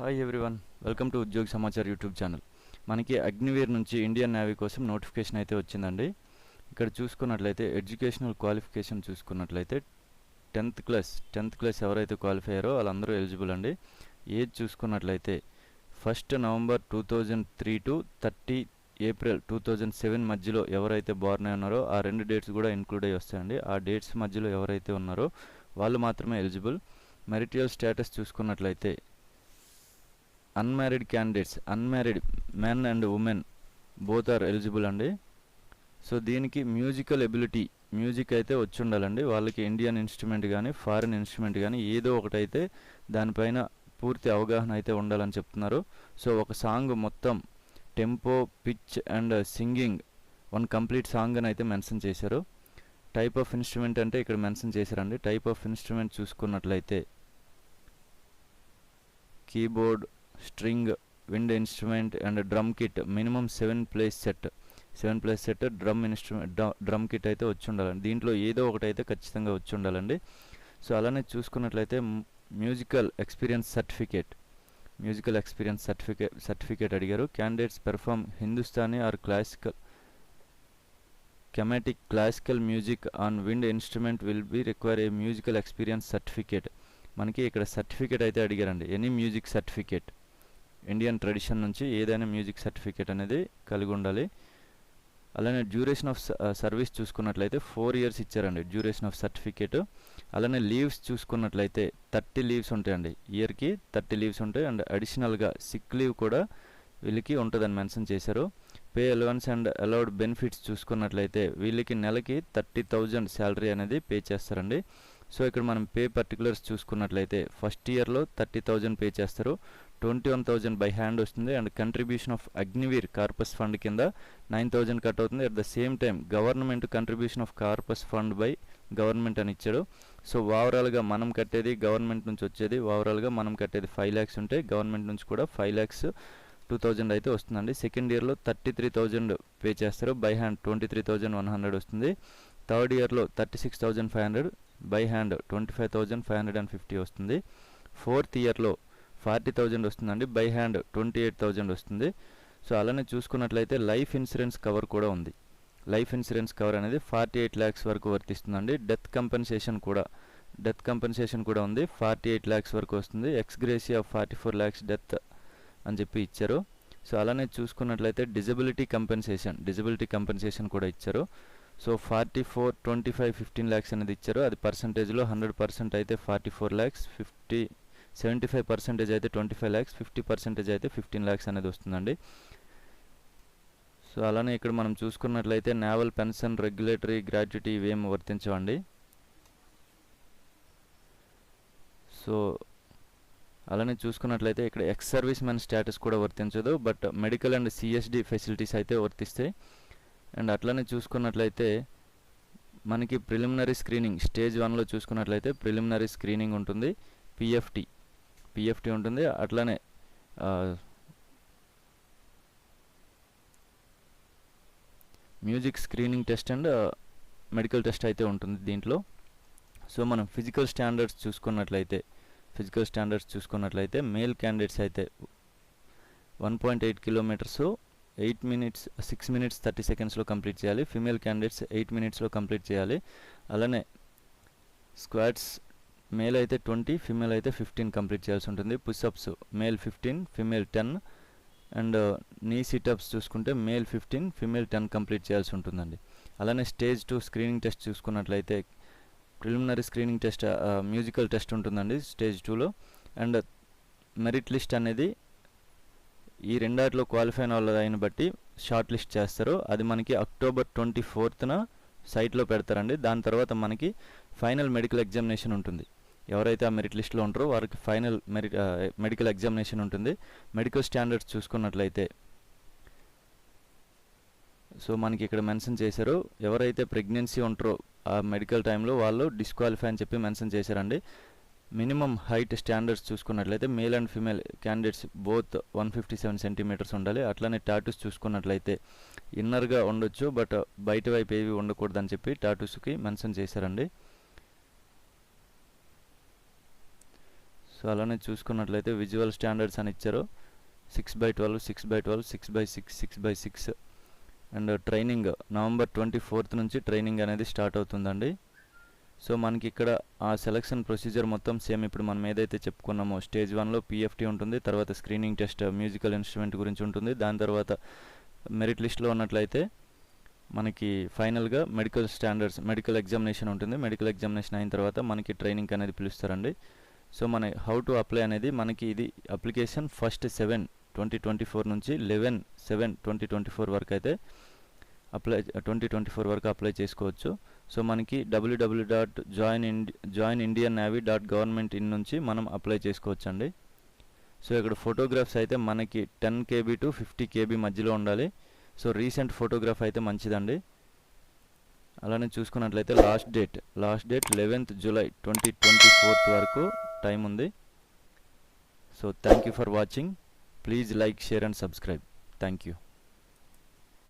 Hi everyone, welcome to Udyog Samachar YouTube channel. మనకి అగ్నివీర్ నుంచి Indian navy కోసం నోటిఫికేషన్ అయితే వచ్చిందండి. ఇక్కడ చూసుకున్నట్లయితే ఎడ్యుకేషనల్ క్వాలిఫికేషన్ చూసుకున్నట్లయితే టెన్త్ క్లాస్ ఎవరైతే క్వాలిఫై అయ్యారో వాళ్ళందరూ ఎలిజిబుల్ అండి. ఏజ్ చూసుకున్నట్లయితే 1 నవంబర్ 2003 టు 30 ఏప్రిల్ 2007 మధ్యలో ఎవరైతే బోర్న్ అయి ఉన్నారో ఆ రెండు డేట్స్ కూడా ఇంక్లూడ్ అయ్యి వస్తాయండి. ఆ డేట్స్ మధ్యలో ఎవరైతే ఉన్నారో వాళ్ళు మాత్రమే ఎలిజిబుల్. మెరిటియల్ స్టేటస్ చూసుకున్నట్లయితే unmarried candidates, unmarried men and women both are eligible అండి. సో దీనికి మ్యూజికల్ ఎబిలిటీ, మ్యూజిక్ అయితే వచ్చి ఉండాలండి. వాళ్ళకి ఇండియన్ ఇన్స్ట్రుమెంట్ కానీ ఫారిన్ ఇన్స్ట్రుమెంట్ కానీ ఏదో ఒకటైతే దానిపైన పూర్తి అవగాహన అయితే ఉండాలని చెప్తున్నారు. సో ఒక సాంగ్ మొత్తం tempo, pitch and singing one complete song అని అయితే మెన్షన్ చేశారు. టైప్ ఆఫ్ ఇన్స్ట్రుమెంట్ అంటే ఇక్కడ మెన్షన్ చేశారండి. టైప్ ఆఫ్ ఇన్స్ట్రుమెంట్ చూసుకున్నట్లయితే keyboard, string, wind instrument and drum kit. Minimum 7 place set drum kit అయితే వచ్చి ఉండాలండి. దీంట్లో ఏదో ఒకటి అయితే ఖచ్చితంగా వచ్చి ఉండాలండి. సో అలానే చూసుకున్నట్లయితే మ్యూజికల్ ఎక్స్పీరియన్స్ సర్టిఫికేట్ అడిగారు. Candidates perform Hindustani or classical music on wind instrument will be require a musical experience certificate. మనకి ఇక్కడ సర్టిఫికేట్ అయితే అడిగారండి. Any music certificate, Indian tradition నుంచి ఏదైనా మ్యూజిక్ సర్టిఫికేట్ అనేది కలిగి ఉండాలి. అలానే డ్యూరేషన్ ఆఫ్ సర్వీస్ చూసుకున్నట్లయితే 4 years ఇచ్చారండి డ్యూరేషన్ ఆఫ్ సర్టిఫికేట్. అలానే లీవ్స్ చూసుకున్నట్లయితే 30 లీవ్స్ ఉంటాయండి. ఇయర్కి 30 లీవ్స్ ఉంటాయి. అండ్ అడిషనల్గా సిక్ లీవ్ కూడా వీళ్ళకి ఉంటుందని మెన్షన్ చేశారు. Pay allowance and allowed benefits చూసుకున్నట్లయితే వీళ్ళకి నెలకి 30,000 శాలరీ అనేది పే చేస్తారండి. సో ఇక్కడ మనం పే పర్టికులర్స్ చూసుకున్నట్లయితే ఫస్ట్ ఇయర్లో 30,000 పే చేస్తారు. 21,000 బై హ్యాండ్ వస్తుంది. And contribution of Agniveer corpus fund కింద 9,000 కట్ అవుతుంది. At the same time government contribution of corpus fund by government అని ఇచ్చాడు. సో ఓవరాల్గా మనం కట్టేది గవర్నమెంట్ నుంచి వచ్చేది, ఓవరాల్గా మనం కట్టేది 5 lakhs ఉంటే గవర్నమెంట్ నుంచి కూడా 5,02,000 అయితే వస్తుందండి. సెకండ్ ఇయర్లో 33,000 పే చేస్తారు. బై హ్యాండ్ 23,100 వస్తుంది. థర్డ్ ఇయర్లో 36,500 బై హ్యాండ్ 25,550 వస్తుంది. ఫోర్త్ ఇయర్లో 40,000 వస్తుందండి. బై హ్యాండ్ 28,000 వస్తుంది. సో అలానే చూసుకున్నట్లయితే లైఫ్ ఇన్సూరెన్స్ కవర్ కూడా ఉంది. లైఫ్ ఇన్సూరెన్స్ కవర్ అనేది 48 lakhs వరకు వర్తిస్తుందండి. డెత్ కంపెన్సేషన్ కూడా ఉంది. 48 lakhs వరకు వస్తుంది. ఎక్స్గ్రేసియా 44 lakhs డెత్ అని చెప్పి ఇచ్చారు. సో అలానే చూసుకున్నట్లయితే డిజబిలిటీ కంపెన్సేషన్ కూడా ఇచ్చారు. సో 44, 25, 15 lakhs అనేది ఇచ్చారు. అది పర్సంటేజ్లో 100% అయితే 44 lakhs, 75% అయితే 25 lakhs, 50% అయితే 15 lakhs అనేది వస్తుందండి. సో అలానే ఇక్కడ మనం చూసుకున్నట్లయితే నేవల్ పెన్షన్, రెగ్యులేటరీ గ్రాట్యుటీ ఇవేమి వర్తించవండి. సో అలానే చూసుకున్నట్లయితే ఇక్కడ ఎక్స్ సర్వీస్ మ్యాన్ స్టేటస్ కూడా వర్తించదు. But medical and CSD facilities అయితే వర్తిస్తాయి. అండ్ అట్లనే చూసుకున్నట్లయితే మనకి ప్రిలిమినరీ స్క్రీనింగ్ స్టేజ్ 1లో చూసుకున్నట్లయితే ప్రిలిమినరీ స్క్రీనింగ్ ఉంటుంది. పిఎఫ్టీ ఉంటుంది. అట్లనే music screening test and medical test అయితే ఉంటుంది దీంట్లో. సో మనం ఫిజికల్ స్టాండర్డ్స్ చూసుకున్నట్లయితే మేల్ క్యాండిడేట్స్ అయితే 1.8 kilometers 6 minutes 30 secondsలో కంప్లీట్ చేయాలి. ఫిమేల్ క్యాండిడేట్స్ 8 minutesలో కంప్లీట్ చేయాలి. అలానే స్క్వాట్స్ మేల్ అయితే 20, ఫిమేల్ అయితే 15 కంప్లీట్ చేయాల్సి ఉంటుంది. Push-ups male 15, female 10. అండ్ నీ సిటప్స్ చూసుకుంటే మేల్ 15, ఫిమేల్ 10 కంప్లీట్ చేయాల్సి ఉంటుందండి. అలానే స్టేజ్ 2 స్క్రీనింగ్ టెస్ట్ చూసుకున్నట్లయితే preliminary screening test, musical test ఉంటుందండి స్టేజ్ 2లో. అండ్ మెరిట్ లిస్ట్ అనేది ఈ రెండాటిలో క్వాలిఫై అయిన వాళ్ళని బట్టి షార్ట్ లిస్ట్ చేస్తారు. అది మనకి October 24th సైట్లో పెడతారండి. దాని తర్వాత మనకి ఫైనల్ మెడికల్ ఎగ్జామినేషన్ ఉంటుంది. ఎవరైతే ఆ మెరిట్ లిస్ట్లో ఉంటారో వారికి ఫైనల్ మెడికల్ ఎగ్జామినేషన్ ఉంటుంది. మెడికల్ స్టాండర్డ్స్ చూసుకున్నట్లయితే సో మనకి ఇక్కడ మెన్షన్ చేశారు. ఎవరైతే ప్రెగ్నెన్సీ ఉంటారో ఆ మెడికల్ టైంలో వాళ్ళు డిస్క్వాలిఫై అని చెప్పి మెన్షన్ చేశారండి. మినిమం హైట్ స్టాండర్డ్స్ చూసుకున్నట్లయితే male and female candidates both 157 centimeters ఉండాలి. అట్లానే టాటూస్ చూసుకున్నట్లయితే ఇన్నర్గా ఉండొచ్చు, బట్ బయట వైపు ఏవి ఉండకూడదని చెప్పి టాటూస్కి మెన్షన్ చేశారండి. సో అలానే చూసుకున్నట్లయితే విజువల్ స్టాండర్డ్స్ అని ఇచ్చారు. 6/12, 6/12, 6/6, 6/6. అండ్ ట్రైనింగ్ నవంబర్ 24th నుంచి ట్రైనింగ్ అనేది స్టార్ట్ అవుతుందండి. సో మనకి ఇక్కడ ఆ సెలక్షన్ ప్రొసీజర్ మొత్తం సేమ్ ఇప్పుడు మనం ఏదైతే చెప్పుకున్నామో స్టేజ్ 1లో PFT ఉంటుంది, తర్వాత స్క్రీనింగ్ టెస్ట్ మ్యూజికల్ ఇన్స్ట్రుమెంట్ గురించి ఉంటుంది, దాని తర్వాత మెరిట్ లిస్ట్లో ఉన్నట్లయితే మనకి ఫైనల్గా మెడికల్ స్టాండర్డ్స్ మెడికల్ ఎగ్జామినేషన్ ఉంటుంది. మెడికల్ ఎగ్జామినేషన్ అయిన తర్వాత మనకి ట్రైనింగ్ అనేది పిలుస్తారండి. సో మన హౌ టు అప్లై అనేది మనకి ఇది అప్లికేషన్ 1st 7, 2024 నుంచి 11/7, 2024 వరకు అయితే 2024 వరకు అప్లై చేసుకోవచ్చు. సో మనకి www.joinindiannavy.government.in నుంచి మనం అప్లై చేసుకోవచ్చు అండి. సో ఇక్కడ ఫోటోగ్రాఫ్స్ అయితే మనకి 10 KB to 50 KB మధ్యలో ఉండాలి. సో రీసెంట్ ఫోటోగ్రాఫ్ అయితే మంచిదండి. అలానే చూసుకున్నట్లయితే లాస్ట్ డేట్ 11th July 2024 వరకు టైం ఉంది. So thank you for watching. Please like, share and subscribe. Thank you.